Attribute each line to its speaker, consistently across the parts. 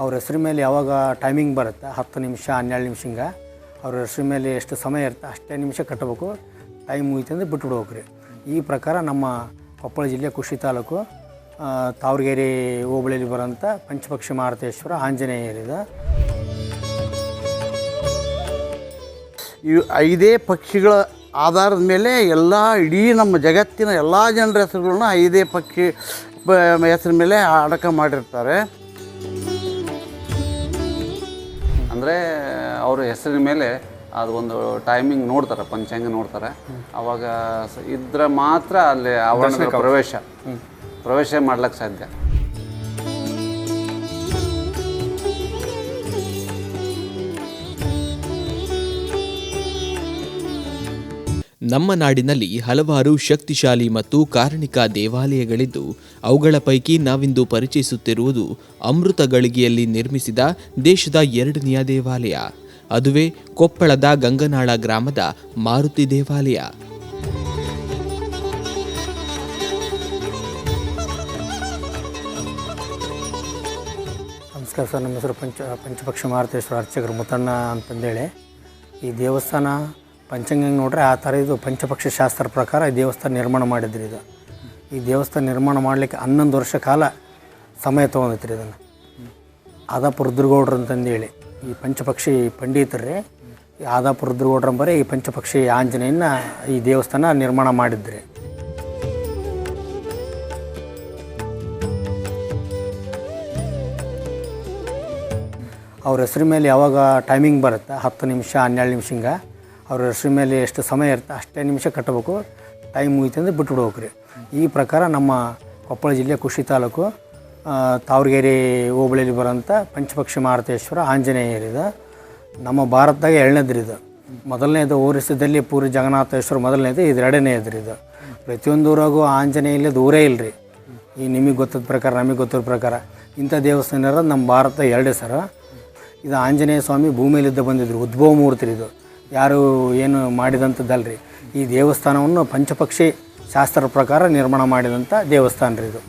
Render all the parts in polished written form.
Speaker 1: ಅವ್ರ ಹೆಸ್ರ ಮೇಲೆ ಯಾವಾಗ ಟೈಮಿಂಗ್ ಬರುತ್ತೆ 10 ನಿಮಿಷ 12 ನಿಮಿಷ ಹಿಂಗೆ ಅವ್ರ ಹೆಸ್ರ ಮೇಲೆ ಎಷ್ಟು ಸಮಯ ಇರುತ್ತೆ ಅಷ್ಟೇ ನಿಮಿಷ ಕಟ್ಟಬೇಕು. ಟೈಮ್ ಮುಗಿತಂದ್ರೆ ಬಿಟ್ಬಿಡ್ಬೇಕು ರೀ. ಈ ಪ್ರಕಾರ ನಮ್ಮ ಕೊಪ್ಪಳ ಜಿಲ್ಲೆ ಕುಷ್ಟಗಿ ತಾಲೂಕು ತಾವರಗೆರೆ ಹೋಬಳಿಯಲ್ಲಿ ಬರೋಂಥ ಪಂಚಪಕ್ಷಿ ಮಾರುತೇಶ್ವರ ಆಂಜನೇಯರಿದೆ.
Speaker 2: ಈ 5 ಪಕ್ಷಿಗಳ ಆಧಾರದ ಮೇಲೆ ಎಲ್ಲ ಇಡೀ ನಮ್ಮ ಜಗತ್ತಿನ ಎಲ್ಲ ಜನರ ಹೆಸರುಗಳನ್ನ 5 ಪಕ್ಷಿ ಹೆಸರ ಮೇಲೆ ಅಡಕ ಮಾಡಿರ್ತಾರೆ.
Speaker 3: ಅಂದರೆ ಅವ್ರ ಹೆಸರಿನ ಮೇಲೆ ಅದು ಒಂದು ಟೈಮಿಂಗ್ ನೋಡ್ತಾರೆ, ಪಂಚಾಂಗ ನೋಡ್ತಾರೆ. ಅವಾಗ ಇದ್ರೆ ಮಾತ್ರ ಅಲ್ಲಿ ಆವರಣದ ಪ್ರವೇಶ ಮಾಡ್ಲಿಕ್ಕೆ ಸಾಧ್ಯ.
Speaker 4: ನಮ್ಮ ನಾಡಿನಲ್ಲಿ ಹಲವಾರು ಶಕ್ತಿಶಾಲಿ ಮತ್ತು ಕಾರಣಿಕ ದೇವಾಲಯಗಳಿದ್ದು ಅವುಗಳ ಪೈಕಿ ನಾವಿಂದು ಪರಿಚಯಿಸುತ್ತಿರುವುದು ಅಮೃತ ಗಳಿಗೆಯಲ್ಲಿ ನಿರ್ಮಿಸಿದ ದೇಶದ 2ನೆಯ ದೇವಾಲಯ. ಅದುವೇ ಕೊಪ್ಪಳದ ಗಂಗನಾಳ ಗ್ರಾಮದ ಮಾರುತಿ ದೇವಾಲಯ.
Speaker 1: ನಮಸ್ಕಾರ ಸರ್, ನಮ್ಮ ಹೆಸರು ಪಂಚಪಕ್ಷಿ ಮಾರುತೇಶ್ವರ ಅರ್ಚಕರು ಮುತ್ತಣ್ಣ ಅಂತಂದೇಳಿ. ಈ ದೇವಸ್ಥಾನ ಪಂಚಾಂಗ ನೋಡ್ರೆ ಆ ಥರ ಇದು ಪಂಚಪಕ್ಷಿ ಶಾಸ್ತ್ರ ಪ್ರಕಾರ ಈ ದೇವಸ್ಥಾನ ನಿರ್ಮಾಣ ಮಾಡಿದ್ರಿ. ಈ ದೇವಸ್ಥಾನ ನಿರ್ಮಾಣ ಮಾಡಲಿಕ್ಕೆ 11 ವರ್ಷ ಕಾಲ ಸಮಯ ತೊಗೊಂಡೈತ್ರಿ. ಇದನ್ನು ಆದಾಪುರ ರುದ್ರಗೌಡ್ರು ಅಂತಂದೇಳಿ ಈ ಪಂಚಪಕ್ಷಿ ಪಂಡಿತರ್ರಿ ಆದಾಪುರ ರುದ್ರಗೌಡ್ರಂಬರೇ ಈ ಪಂಚಪಕ್ಷಿ ಆಂಜನೇಯನ ಈ ದೇವಸ್ಥಾನ ನಿರ್ಮಾಣ ಮಾಡಿದ್ರಿ. ಅವ್ರ ಹೆಸ್ರ ಮೇಲೆ ಯಾವಾಗ ಟೈಮಿಂಗ್ ಬರುತ್ತೆ 10 ನಿಮಿಷ 12 ನಿಮಿಷ ಹಿಂಗೆ ಅವ್ರ ಹೆಸ್ರ ಮೇಲೆ ಎಷ್ಟು ಸಮಯ ಇರುತ್ತೆ ಅಷ್ಟೇ ನಿಮಿಷ ಕಟ್ಟಬೇಕು. ಟೈಮ್ ಮುಗಿತಂದ್ರೆ ಬಿಟ್ಬಿಡ್ಬೇಕು ರೀ. ಈ ಪ್ರಕಾರ ನಮ್ಮ ಕೊಪ್ಪಳ ಜಿಲ್ಲೆ ಕುಷ್ಟಗಿ ತಾಲೂಕು ತಾವರಗೆರೆ ಹೋಬಳಿಯಲ್ಲಿ ಬರೋಂಥ ಪಂಚಪಕ್ಷಿ ಮಾರುತೇಶ್ವರ ಆಂಜನೇಯರಿದೆ. ನಮ್ಮ ಭಾರತದಾಗ 2ನೇದ್ರಿ ಇದು. ಮೊದಲನೇದು ಓರಿಸ್ಸದಲ್ಲಿ ಪೂರಿ ಜಗನ್ನಾಥೇಶ್ವರ ಮೊದಲನೇದು, ಇದು 2ನೇದ್ರಿ. ಇದು ಪ್ರತಿಯೊಂದು ಊರಾಗೂ ಆಂಜನೇಯಲ್ಲಿ ಊರೇ ಇಲ್ಲರಿ. ಈ ನಿಮಗೆ ಗೊತ್ತಿದ್ದ ಪ್ರಕಾರ ನಮಗೆ ಗೊತ್ತಿರೋ ಪ್ರಕಾರ ಇಂಥ ದೇವಸ್ಥಾನ ಇರೋದು ನಮ್ಮ ಭಾರತ 2 ಸರ. ಇದು ಆಂಜನೇಯ ಸ್ವಾಮಿ ಭೂಮಿಯಲ್ಲಿದ್ದ ಬಂದಿದ್ರು, ಉದ್ಭವ ಮೂರ್ತಿ. ಇದು ಯಾರು ಏನು ಮಾಡಿದಂಥದ್ದಲ್ರಿ. ಈ ದೇವಸ್ಥಾನವನ್ನು ಪಂಚಪಕ್ಷಿ ಶಾಸ್ತ್ರದ ಪ್ರಕಾರ ನಿರ್ಮಾಣ ಮಾಡಿದಂಥ ದೇವಸ್ಥಾನ ರೀ ಇದು.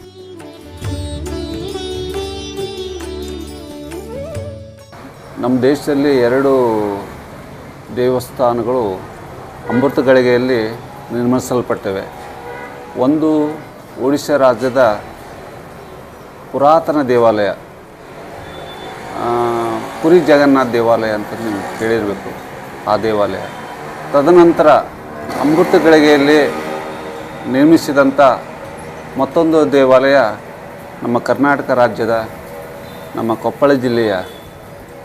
Speaker 3: ನಮ್ಮ ದೇಶದಲ್ಲಿ 2 ದೇವಸ್ಥಾನಗಳು ಅಮೃತ ಗಳಿಗೆಯಲ್ಲಿ ನಿರ್ಮಿಸಲ್ಪಟ್ಟಿವೆ. ಒಂದು ಒಡಿಶಾ ರಾಜ್ಯದ ಪುರಾತನ ದೇವಾಲಯ ಪುರಿ ಜಗನ್ನಾಥ ದೇವಾಲಯ ಅಂತ ನೀವು ಕೇಳಿರಬೇಕು. ಆ ದೇವಾಲಯ ತದನಂತರ ಅಮೃತ ಗಳಿಗೆಯಲ್ಲಿ ನಿರ್ಮಿಸಿದಂಥ ಮತ್ತೊಂದು ದೇವಾಲಯ ನಮ್ಮ ಕರ್ನಾಟಕ ರಾಜ್ಯದ ನಮ್ಮ ಕೊಪ್ಪಳ ಜಿಲ್ಲೆಯ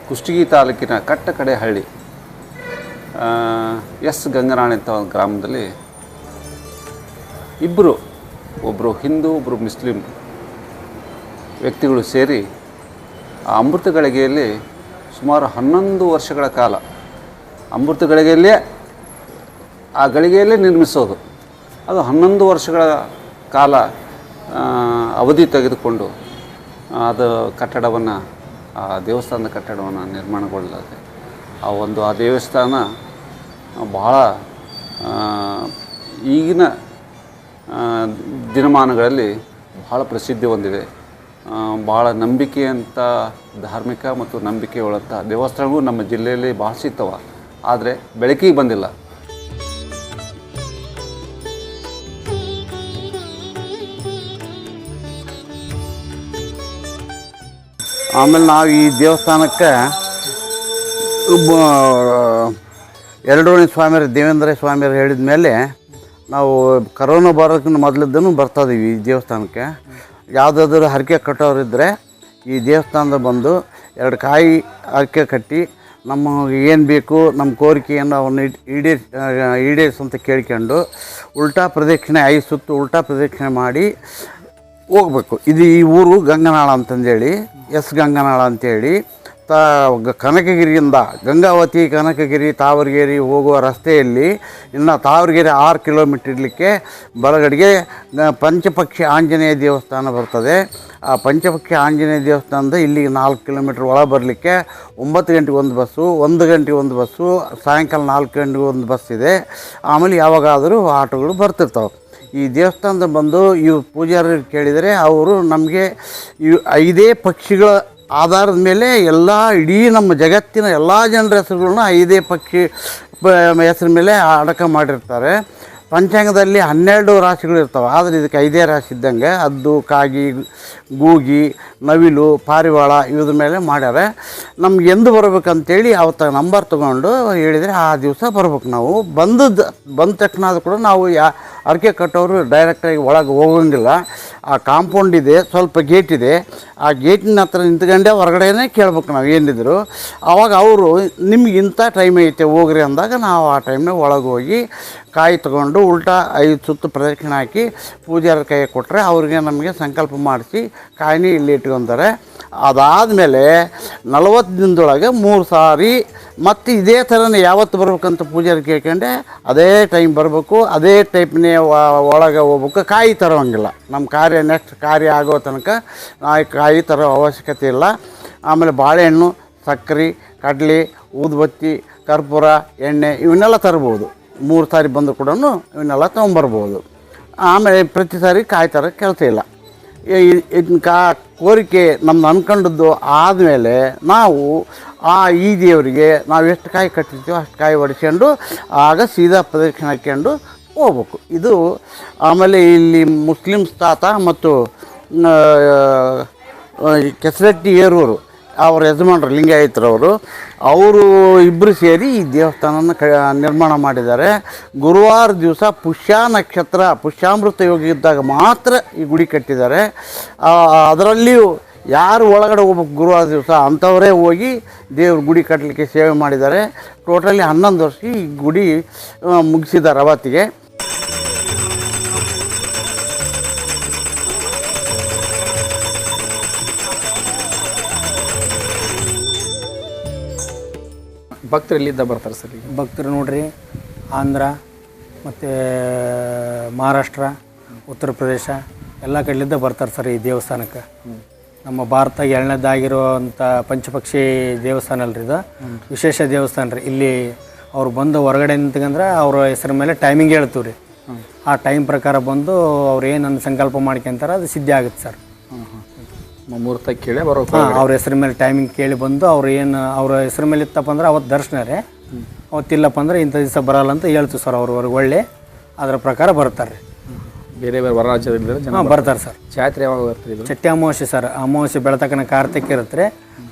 Speaker 3: ಕುಷ್ಟಗಿ ತಾಲೂಕಿನ ಕಟ್ಟಕಡೆಹಳ್ಳಿ ಎಸ್ ಗಂಗನಾಳ ಅಂತ ಒಂದು ಗ್ರಾಮದಲ್ಲಿ ಒಬ್ಬರು ಹಿಂದೂ ಒಬ್ಬರು ಮುಸ್ಲಿಂ ವ್ಯಕ್ತಿಗಳು ಸೇರಿ ಆ ಅಮೃತ ಗಳಿಗೆಯಲ್ಲಿ ಸುಮಾರು 11 ವರ್ಷಗಳ ಕಾಲ ಅಮೃತ ಗಳಿಗೆಯಲ್ಲೇ ಆ ಗಳಿಗೆಯಲ್ಲೇ ನಿರ್ಮಿಸೋದು. ಅದು 11 ವರ್ಷಗಳ ಕಾಲ ಅವಧಿ ತೆಗೆದುಕೊಂಡು ಅದು ಕಟ್ಟಡವನ್ನು ಆ ದೇವಸ್ಥಾನದ ಕಟ್ಟಡವನ್ನು ನಿರ್ಮಾಣಗೊಳ್ಳಲಾಗಿದೆ. ಆ ದೇವಸ್ಥಾನ ಬಹಳ ಈಗಿನ ದಿನಮಾನಗಳಲ್ಲಿ ಬಹಳ ಪ್ರಸಿದ್ಧಿ ಹೊಂದಿದೆ. ಭಾಳ ನಂಬಿಕೆಯಂಥ ಧಾರ್ಮಿಕ ಮತ್ತು ನಂಬಿಕೆ ಉಳ್ಳಂಥ ದೇವಸ್ಥಾನಗಳು ನಮ್ಮ ಜಿಲ್ಲೆಯಲ್ಲಿ ಭಾಳ ಸಿಗ್ತವೆ, ಆದರೆ ಬೆಳಕಿಗೆ ಬಂದಿಲ್ಲ.
Speaker 2: ಆಮೇಲೆ ನಾವು ಈ ದೇವಸ್ಥಾನಕ್ಕೆ ಎರಡೂಣಿ ಸ್ವಾಮಿಯರು ದೇವೇಂದ್ರ ಸ್ವಾಮಿಯರು ಹೇಳಿದ ಮೇಲೆ ನಾವು ಕರೋನಾ ಬರೋದಕ್ಕಿಂತ ಮೊದಲಿದ್ದೂ ಬರ್ತಾಯಿದ್ದೀವಿ ಈ ದೇವಸ್ಥಾನಕ್ಕೆ. ಯಾವುದಾದ್ರೂ ಹರಕೆ ಕಟ್ಟೋರಿದ್ದರೆ ಈ ದೇವಸ್ಥಾನದ ಬಂದು 2 ಕಾಯಿ ಹರಕೆ ಕಟ್ಟಿ ನಮಗೆ ಏನು ಬೇಕು ನಮ್ಮ ಕೋರಿಕೆಯನ್ನು ಅವನ್ನ ಈಡೇರಿಸಂತ ಕೇಳ್ಕೊಂಡು ಉಲ್ಟಾ ಪ್ರದಕ್ಷಿಣೆ 5 ಸುತ್ತು ಉಲ್ಟಾ ಪ್ರದಕ್ಷಿಣೆ ಮಾಡಿ ಹೋಗ್ಬೇಕು. ಇದು ಈ ಊರು ಗಂಗನಾಳ ಅಂತಂದೇಳಿ ಎಸ್ ಗಂಗನಾಳ ಅಂಥೇಳಿ ಕನಕಗಿರಿಯಿಂದ ಗಂಗಾವತಿ ಕನಕಗಿರಿ ತಾವರಗೆರೆ ಹೋಗುವ ರಸ್ತೆಯಲ್ಲಿ ಇನ್ನು ತಾವರಗೆರೆ 6 ಕಿಲೋಮೀಟ್ರ್ ಇರಲಿಕ್ಕೆ ಬಲಗಡೆಗೆ ಪಂಚಪಕ್ಷಿ ಆಂಜನೇಯ ದೇವಸ್ಥಾನ ಬರ್ತದೆ. ಆ ಪಂಚಪಕ್ಷಿ ಆಂಜನೇಯ ದೇವಸ್ಥಾನದ ಇಲ್ಲಿಗೆ 4 ಕಿಲೋಮೀಟ್ರ್ ಒಳ ಬರಲಿಕ್ಕೆ 9 ಗಂಟೆಗೆ ಒಂದು ಬಸ್ಸು, 1 ಗಂಟೆಗೆ ಒಂದು ಬಸ್ಸು, ಸಾಯಂಕಾಲ 4 ಗಂಟೆಗೆ ಒಂದು ಬಸ್ ಇದೆ. ಆಮೇಲೆ ಯಾವಾಗಾದರೂ ಆಟೋಗಳು ಬರ್ತಿರ್ತಾವೆ. ಈ ದೇವಸ್ಥಾನದ ಬಂದು ಇವು ಪೂಜಾರಿ ಕೇಳಿದರೆ ಅವರು ನಮಗೆ ಇವು 5 ಪಕ್ಷಿಗಳ ಆಧಾರದ ಮೇಲೆ ಎಲ್ಲ ಇಡೀ ನಮ್ಮ ಜಗತ್ತಿನ ಎಲ್ಲ ಜನರ ಹೆಸರುಗಳನ್ನ 5 ಪಕ್ಷಿ ಹೆಸರ ಮೇಲೆ ಅಡಕ ಮಾಡಿರ್ತಾರೆ. ಪಂಚಾಂಗದಲ್ಲಿ 12 ರಾಶಿಗಳು ಇರ್ತವೆ, ಆದರೆ ಇದಕ್ಕೆ 5 ರಾಶಿ ಇದ್ದಂಗೆ ಹದ್ದು, ಕಾಗಿ, ಗೂಗಿ, ನವಿಲು, ಪಾರಿವಾಳ ಇವ್ರ ಮೇಲೆ ಮಾಡ್ಯಾರ. ನಮ್ಗೆ ಎಂದು ಬರ್ಬೇಕಂತೇಳಿ ಅವತ್ತು ನಂಬರ್ ತೊಗೊಂಡು ಹೇಳಿದರೆ ಆ ದಿವಸ ಬರ್ಬೇಕು. ನಾವು ಬಂದ ತಕ್ಷಣ ಅದು ಕೂಡ ನಾವು ಅರಕೆ ಕಟ್ಟೋರು ಡೈರೆಕ್ಟಾಗಿ ಒಳಗೆ ಹೋಗೋಂಗಿಲ್ಲ. ಆ ಕಾಂಪೌಂಡ್ ಇದೆ, ಸ್ವಲ್ಪ ಗೇಟ್ ಇದೆ, ಆ ಗೇಟಿನ ಹತ್ರ ನಿಂತ್ಕೊಂಡೆ ಹೊರಗಡೆನೇ ಕೇಳ್ಬೇಕು ನಾವು ಏನಿದ್ರು. ಆವಾಗ ಅವರು ನಿಮ್ಗೆ ಇಂಥ ಟೈಮ್ ಐತೆ ಹೋಗ್ರಿ ಅಂದಾಗ ನಾವು ಆ ಟೈಮ್ನಾಗ ಒಳಗೆ ಹೋಗಿ ಕಾಯಿ ತೊಗೊಂಡು ಉಲ್ಟಾ 5 ಸುತ್ತು ಪ್ರದಕ್ಷಿಣೆ ಹಾಕಿ ಪೂಜಾರ ಕೈ ಕೊಟ್ಟರೆ ಅವ್ರಿಗೆ ನಮಗೆ ಸಂಕಲ್ಪ ಮಾಡಿಸಿ ಕಾಯಿನಿ ಇಲ್ಲಿ ಇಟ್ಕೊತಾರೆ. ಅದಾದಮೇಲೆ 40 ದಿನದೊಳಗೆ 3 ಸಾರಿ ಮತ್ತು ಇದೇ ಥರನೇ ಯಾವತ್ತು ಬರ್ಬೇಕಂತ ಪೂಜಾರಿ ಕೇಳ್ಕೊಂಡೆ ಅದೇ ಟೈಮ್ ಬರಬೇಕು, ಅದೇ ಟೈಪ್ನೇ ಒಳಗೆ ಹೋಗ್ಬೇಕು. ಕಾಯಿ ತರೋಂಗಿಲ್ಲ. ನಮ್ಮ ಕಾರ್ಯ ನೆಕ್ಸ್ಟ್ ಕಾರ್ಯ ಆಗೋ ತನಕ ಕಾಯಿ ತರೋ ಅವಶ್ಯಕತೆ ಇಲ್ಲ. ಆಮೇಲೆ ಬಾಳೆಹಣ್ಣು, ಸಕ್ಕರೆ, ಕಡಲೆ, ಊದುಬತ್ತಿ, ಕರ್ಪೂರ, ಎಣ್ಣೆ ಇವನ್ನೆಲ್ಲ ತರ್ಬೋದು. 3 ಸಾರಿ ಬಂದು ಕೂಡ ಇವನ್ನೆಲ್ಲ ತೊಗೊಂಬರ್ಬೋದು. ಆಮೇಲೆ ಪ್ರತಿ ಸಾರಿ ಕಾಯಿ ತರೋ ಕೆಲಸ ಇಲ್ಲ. ಇದನ್ನ ಕೋರಿಕೆ ನಮ್ದು ಅಂದ್ಕೊಂಡದ್ದು ಆದಮೇಲೆ ನಾವು ಈ ದೇವರಿಗೆ ನಾವು ಎಷ್ಟು ಕಾಯಿ ಕಟ್ಟಿರ್ತೀವೋ ಅಷ್ಟು ಕಾಯಿ ಹೊಡಿಸ್ಕೊಂಡು ಆಗ ಸೀದಾ ಪ್ರದಕ್ಷಿಣೆ ಹಾಕ್ಕೊಂಡು ಹೋಗ್ಬೇಕು. ಇದು ಆಮೇಲೆ ಇಲ್ಲಿ ಮುಸ್ಲಿಮ್ಸ್ ತಾತ ಮತ್ತು ಕೆಸರಟ್ಟಿ ಏರೂರು ಅವ್ರ ಯಜಮಾನರು ಲಿಂಗಾಯತರವರು, ಅವರು ಇಬ್ಬರು ಸೇರಿ ಈ ದೇವಸ್ಥಾನನ ನಿರ್ಮಾಣ ಮಾಡಿದ್ದಾರೆ. ಗುರುವಾರ ದಿವಸ ಪುಷ್ಯ ನಕ್ಷತ್ರ ಪುಷ್ಯಾಮೃತ ಯೋಗ ಇದ್ದಾಗ ಮಾತ್ರ ಈ ಗುಡಿ ಕಟ್ಟಿದ್ದಾರೆ. ಅದರಲ್ಲಿಯೂ ಯಾರು ಒಳಗಡೆ ಹೋಗ್ಬೇಕು ಗುರುವಾರ ದಿವಸ ಅಂಥವರೇ ಹೋಗಿ ದೇವ್ರ ಗುಡಿ ಕಟ್ಟಲಿಕ್ಕೆ ಸೇವೆ ಮಾಡಿದ್ದಾರೆ. ಟೋಟಲಿ 11 ವರ್ಷ ಈ ಗುಡಿ ಮುಗಿಸಿದ್ದಾರೆ ಅವತ್ತಿಗೆ.
Speaker 5: ಭಕ್ತರು ಎಲ್ಲಿದ್ದ ಬರ್ತಾರೆ ಸರ್?
Speaker 1: ಭಕ್ತರು ನೋಡ್ರಿ ಆಂಧ್ರ ಮತ್ತು ಮಹಾರಾಷ್ಟ್ರ, ಉತ್ತರ ಪ್ರದೇಶ ಎಲ್ಲ ಕಡೆಲಿದ್ದ ಬರ್ತಾರೆ ಸರ್ ಈ ದೇವಸ್ಥಾನಕ್ಕೆ. ನಮ್ಮ ಭಾರತ 2ನೇದಾಗಿರುವಂಥ ಪಂಚಪಕ್ಷಿ ದೇವಸ್ಥಾನ ಅಲ್ರಿ ಇದು, ವಿಶೇಷ ದೇವಸ್ಥಾನ ರೀ. ಇಲ್ಲಿ ಅವ್ರು ಬಂದು ಹೊರಗಡೆ ನಿಂತ್ಕಂದ್ರೆ ಅವ್ರ ಹೆಸರ ಮೇಲೆ ಟೈಮಿಂಗ್ ಹೇಳ್ತೀವಿ ರೀ. ಆ ಟೈಮ್ ಪ್ರಕಾರ ಬಂದು ಅವ್ರು ಏನು ಸಂಕಲ್ಪ ಮಾಡ್ಕೊಂತಾರೆ ಅದು ಸಿದ್ಧ ಆಗುತ್ತೆ ಸರ್.
Speaker 5: ಮುಹೂರ್ತ ಕೇಳಿ ಬರೋ
Speaker 1: ಅವ್ರ ಹೆಸರ ಮೇಲೆ ಟೈಮಿಂಗ್ ಕೇಳಿ ಬಂದು ಅವ್ರು ಏನು ಅವ್ರ ಹೆಸರ ಮೇಲೆ ಇತ್ತಪ್ಪ ಅಂದ್ರೆ ಅವತ್ತು ದರ್ಶನ ರೀ, ಅವತ್ತಿಲ್ಲಪ್ಪ ಅಂದ್ರೆ ಇಂಥ ದಿವಸ ಬರಲ್ಲ ಅಂತ ಹೇಳ್ತೀವಿ ಸರ್. ಅವ್ರವ್ರಿಗೆ ಒಳ್ಳೆ ಅದರ ಪ್ರಕಾರ ಬರ್ತಾರೆ ರೀ.
Speaker 5: ಬೇರೆ ಬೇರೆ ಹೊರ ರಾಜ್ಯದಿಂದ ಜನ
Speaker 1: ಬರ್ತಾರೆ ಸರ್.
Speaker 5: ಜಾತ್ರೆ ಯಾವಾಗ ಬರ್ತಾರೆ ಇದು?
Speaker 1: ಚಟ್ಟಿ ಅಮಾವಾಸ್ಯೆ ಸರ್. ಅಮಾವಾಸ್ಯೆ ಬೆಳತಕ್ಕನ ಕಾರ್ತಿಕ ಇರುತ್ತೆ ರೀ.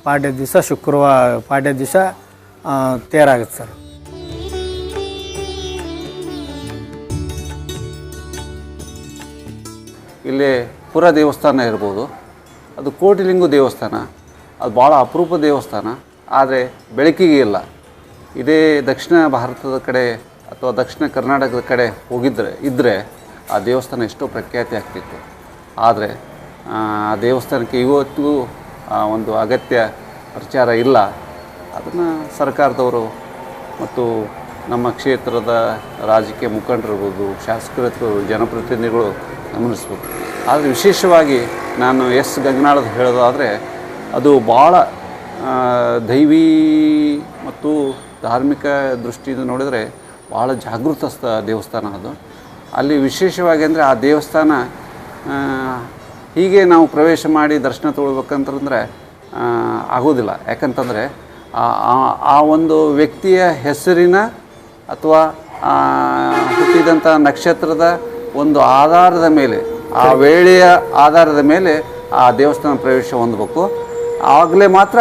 Speaker 1: ಪಾಡ್ಯ ದಿವಸ ಶುಕ್ರವಾರ ಪಾಡ್ಯ ದಿವಸ ತೇರಾಗುತ್ತೆ ಸರ್.
Speaker 3: ಇಲ್ಲಿ ಪುರ ದೇವಸ್ಥಾನ ಇರ್ಬೋದು, ಅದು ಕೋಟಿಲಿಂಗು ದೇವಸ್ಥಾನ, ಅದು ಭಾಳ ಅಪರೂಪ ದೇವಸ್ಥಾನ. ಆದರೆ ಬೆಳಕಿಗೆ ಇಲ್ಲ. ಇದೇ ದಕ್ಷಿಣ ಭಾರತದ ಕಡೆ ಅಥವಾ ದಕ್ಷಿಣ ಕರ್ನಾಟಕದ ಕಡೆ ಇದ್ದರೆ ಆ ದೇವಸ್ಥಾನ ಎಷ್ಟೋ ಪ್ರಖ್ಯಾತಿ ಆಗ್ತಿತ್ತು. ಆದರೆ ಆ ದೇವಸ್ಥಾನಕ್ಕೆ ಇವತ್ತಿಗೂ ಒಂದು ಅಗತ್ಯ ಪ್ರಚಾರ ಇಲ್ಲ. ಅದನ್ನು ಸರ್ಕಾರದವರು ಮತ್ತು ನಮ್ಮ ಕ್ಷೇತ್ರದ ರಾಜಕೀಯ ಮುಖಂಡರಿರ್ಬೋದು, ಶಾಸಕರು, ಜನಪ್ರತಿನಿಧಿಗಳು ಗಮನಿಸ್ಬೇಕು. ಆದರೆ ವಿಶೇಷವಾಗಿ ನಾನು ಗಂಗನಾಳದ ಹೇಳೋದಾದರೆ ಅದು ಭಾಳ ದೈವಿ ಮತ್ತು ಧಾರ್ಮಿಕ ದೃಷ್ಟಿಯಿಂದ ನೋಡಿದರೆ ಭಾಳ ಜಾಗೃತ ದೇವಸ್ಥಾನ ಅದು. ಅಲ್ಲಿ ವಿಶೇಷವಾಗಿ ಅಂದರೆ ಆ ದೇವಸ್ಥಾನ ಹೀಗೆ ನಾವು ಪ್ರವೇಶ ಮಾಡಿ ದರ್ಶನ ತೊಗೊಳ್ಬೇಕಂತಂದರೆ ಆಗೋದಿಲ್ಲ. ಯಾಕಂತಂದರೆ ಆ ಒಂದು ವ್ಯಕ್ತಿಯ ಹೆಸರಿನ ಅಥವಾ ಹುಟ್ಟಿದಂಥ ನಕ್ಷತ್ರದ ಒಂದು ಆಧಾರದ ಮೇಲೆ, ಆ ವೇಳೆಯ ಆಧಾರದ ಮೇಲೆ ಆ ದೇವಸ್ಥಾನ ಪ್ರವೇಶ ಹೊಂದಬೇಕು. ಆಗಲೇ ಮಾತ್ರ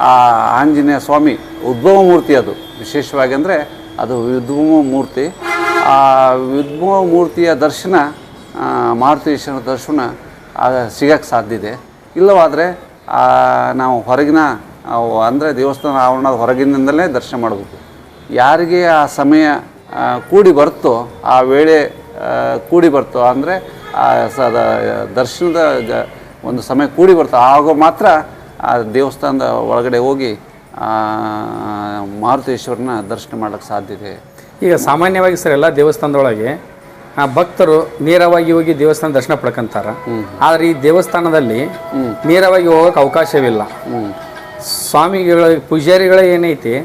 Speaker 3: ಆ ಆಂಜನೇಯ ಸ್ವಾಮಿ ಉದ್ಭವ ಮೂರ್ತಿ, ಅದು ವಿಶೇಷವಾಗಿ ಅಂದರೆ ಅದು ಉದ್ಭವ ಮೂರ್ತಿ. ಆ ಉದ್ಭವ ಮೂರ್ತಿಯ ದರ್ಶನ, ಮಾರುತೇಶ್ವರನ ದರ್ಶನ ಸಿಗೋಕ್ಕೆ ಸಾಧ್ಯ ಇದೆ. ಇಲ್ಲವಾದರೆ ನಾವು ಹೊರಗಿನ ಅಂದರೆ ದೇವಸ್ಥಾನ ಆವರಣದ ಹೊರಗಿನಿಂದಲೇ ದರ್ಶನ ಮಾಡಬೇಕು. ಯಾರಿಗೆ ಆ ಸಮಯ ಕೂಡಿ ಬರ್ತೋ, ಆ ವೇಳೆ ಕೂಡಿ ಬರ್ತೋ, ಅಂದರೆ ದರ್ಶನದ ಒಂದು ಸಮಯ ಕೂಡಿ ಬರ್ತೋ, ಆಗ ಮಾತ್ರ ಆ ದೇವಸ್ಥಾನದ ಒಳಗಡೆ ಹೋಗಿ ಮಾರುತೇಶ್ವರನ ದರ್ಶನ ಮಾಡೋಕ್ಕೆ ಸಾಧ್ಯತೆ.
Speaker 5: ಈಗ ಸಾಮಾನ್ಯವಾಗಿ ಸರ್ ಎಲ್ಲ ದೇವಸ್ಥಾನದೊಳಗೆ ಭಕ್ತರು ನೇರವಾಗಿ ಹೋಗಿ ದೇವಸ್ಥಾನ ದರ್ಶನ ಪಡ್ಕೊಂತಾರ. ಆದರೆ ಈ ದೇವಸ್ಥಾನದಲ್ಲಿ ನೇರವಾಗಿ ಹೋಗೋಕೆ ಅವಕಾಶವಿಲ್ಲ. ಸ್ವಾಮಿಗಳ ಪೂಜಾರಿಗಳ ಏನೈತಿ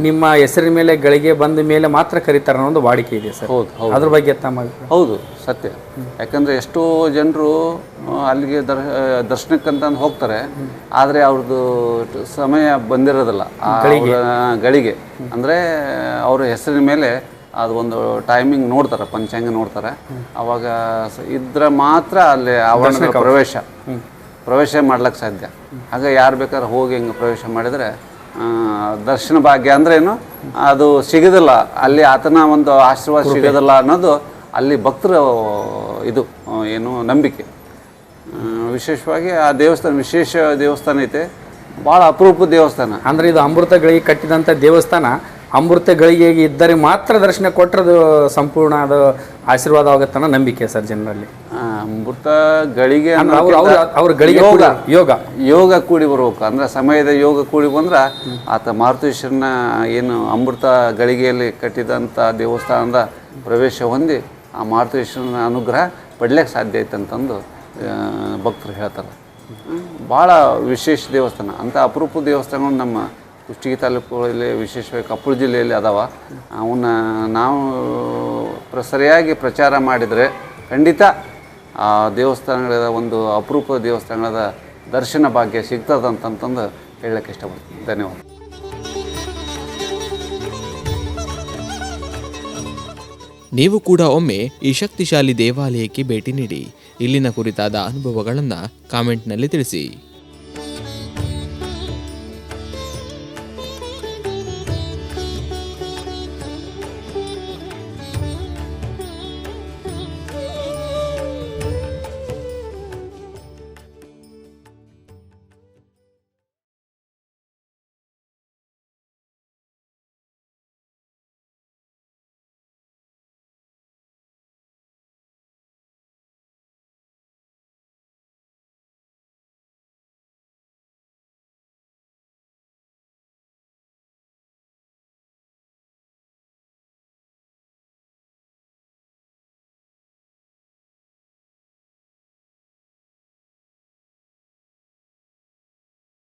Speaker 5: ನಿಮ್ಮ ಹೆಸರಿನ ಮೇಲೆ ಗಳಿಗೆ ಬಂದ ಮೇಲೆ ಮಾತ್ರ ಕರೀತಾರೆ ಅನ್ನೋ ಒಂದು ವಾಡಿಕೆ ಇದೆ ಸರ್.
Speaker 3: ಹೌದು ಹೌದು
Speaker 5: ಅದ್ರ ಬಗ್ಗೆ ತಮ್ಮ
Speaker 3: ಹೌದು ಸತ್ಯ. ಯಾಕಂದರೆ ಎಷ್ಟೋ ಜನರು ಅಲ್ಲಿಗೆ ದರ್ಶನಕ್ಕಂತ ಹೋಗ್ತಾರೆ, ಆದರೆ ಅವ್ರದ್ದು ಸಮಯ ಬಂದಿರೋದಿಲ್ಲ ಆ ಗಳಿಗೆ. ಅಂದರೆ ಅವ್ರ ಹೆಸರಿನ ಮೇಲೆ ಅದು ಒಂದು ಟೈಮಿಂಗ್ ನೋಡ್ತಾರೆ, ಪಂಚಾಂಗ ನೋಡ್ತಾರೆ. ಅವಾಗ ಇದ್ರೆ ಮಾತ್ರ ಅಲ್ಲಿ ಆವರಣದ ಪ್ರವೇಶ ಮಾಡ್ಲಿಕ್ಕೆ ಸಾಧ್ಯ. ಆಗ ಯಾರು ಬೇಕಾದ್ರೆ ಹೋಗಿ ಹಿಂಗೆ ಪ್ರವೇಶ ಮಾಡಿದರೆ ದರ್ಶನ ಭಾಗ್ಯ ಅಂದ್ರೇನು ಅದು ಸಿಗೋದಿಲ್ಲ, ಅಲ್ಲಿ ಆತನ ಒಂದು ಆಶೀರ್ವಾದ ಸಿಗೋದಿಲ್ಲ ಅನ್ನೋದು ಅಲ್ಲಿ ಭಕ್ತರ ಇದು ಏನು ನಂಬಿಕೆ. ವಿಶೇಷವಾಗಿ ಆ ದೇವಸ್ಥಾನ ವಿಶೇಷ ದೇವಸ್ಥಾನ ಐತೆ, ಭಾಳ ಅಪರೂಪ ದೇವಸ್ಥಾನ.
Speaker 5: ಅಂದರೆ ಇದು ಅಮೃತ ಗಳಿಗೆ ಕಟ್ಟಿದಂಥ ದೇವಸ್ಥಾನ. ಅಮೃತ ಗಳಿಗೆ ಇದ್ದರೆ ಮಾತ್ರ ದರ್ಶನ ಕೊಟ್ಟರೆ ಅದು ಸಂಪೂರ್ಣ ಅದು ಆಶೀರ್ವಾದ ಆಗುತ್ತೆ ಅನ್ನೋ ನಂಬಿಕೆ ಸರ್ ಜನರಲ್ಲಿ.
Speaker 3: ಅಮೃತ ಗಳಿಗೆ
Speaker 5: ಅವ್ರ ಗಳಿಗೆ ಯೋಗ
Speaker 3: ಕೂಡಿ ಬರ್ಬೇಕು. ಅಂದ್ರೆ ಸಮಯದ ಯೋಗ ಕೂಡಿ ಬಂದ್ರೆ ಆತ ಮಾರುತೇಶ್ವರನ ಏನು ಅಮೃತ ಗಳಿಗೆಯಲ್ಲಿ ಕಟ್ಟಿದಂಥ ದೇವಸ್ಥಾನದ ಪ್ರವೇಶ ಹೊಂದಿ ಆ ಮಾರುತೇಶ್ವರನ ಅನುಗ್ರಹ ಪಡ್ಲಿಕ್ಕೆ ಸಾಧ್ಯ ಐತೆ ಅಂತಂದು ಭಕ್ತರು ಹೇಳ್ತಾರೆ. ಭಾಳ ವಿಶೇಷ ದೇವಸ್ಥಾನ. ಅಂಥ ಅಪರೂಪ ದೇವಸ್ಥಾನಗಳು ನಮ್ಮ ಕುಷ್ಟಗಿ ತಾಲೂಕುಗಳಲ್ಲಿ, ವಿಶೇಷವಾಗಿ ಕೊಪ್ಪಳ ಜಿಲ್ಲೆಯಲ್ಲಿ ಅದಾವ. ಅವನ್ನ ನಾವು ಸರಿಯಾಗಿ ಪ್ರಚಾರ ಮಾಡಿದರೆ ಖಂಡಿತ ಆ ದೇವಸ್ಥಾನಗಳ ಒಂದು ಅಪರೂಪ ದೇವಸ್ಥಾನದ ದರ್ಶನ ಭಾಗ್ಯ ಸಿಗ್ತದಂತಂದು ಹೇಳಕ್ಕೆ ಇಷ್ಟಪಡ್ತೀನಿ. ಧನ್ಯವಾದ.
Speaker 4: ನೀವು ಕೂಡ ಒಮ್ಮೆ ಈ ಶಕ್ತಿಶಾಲಿ ದೇವಾಲಯಕ್ಕೆ ಭೇಟಿ ನೀಡಿ ಇಲ್ಲಿನ ಕುರಿತಾದ ಅನುಭವಗಳನ್ನು ಕಾಮೆಂಟ್ನಲ್ಲಿ ತಿಳಿಸಿ.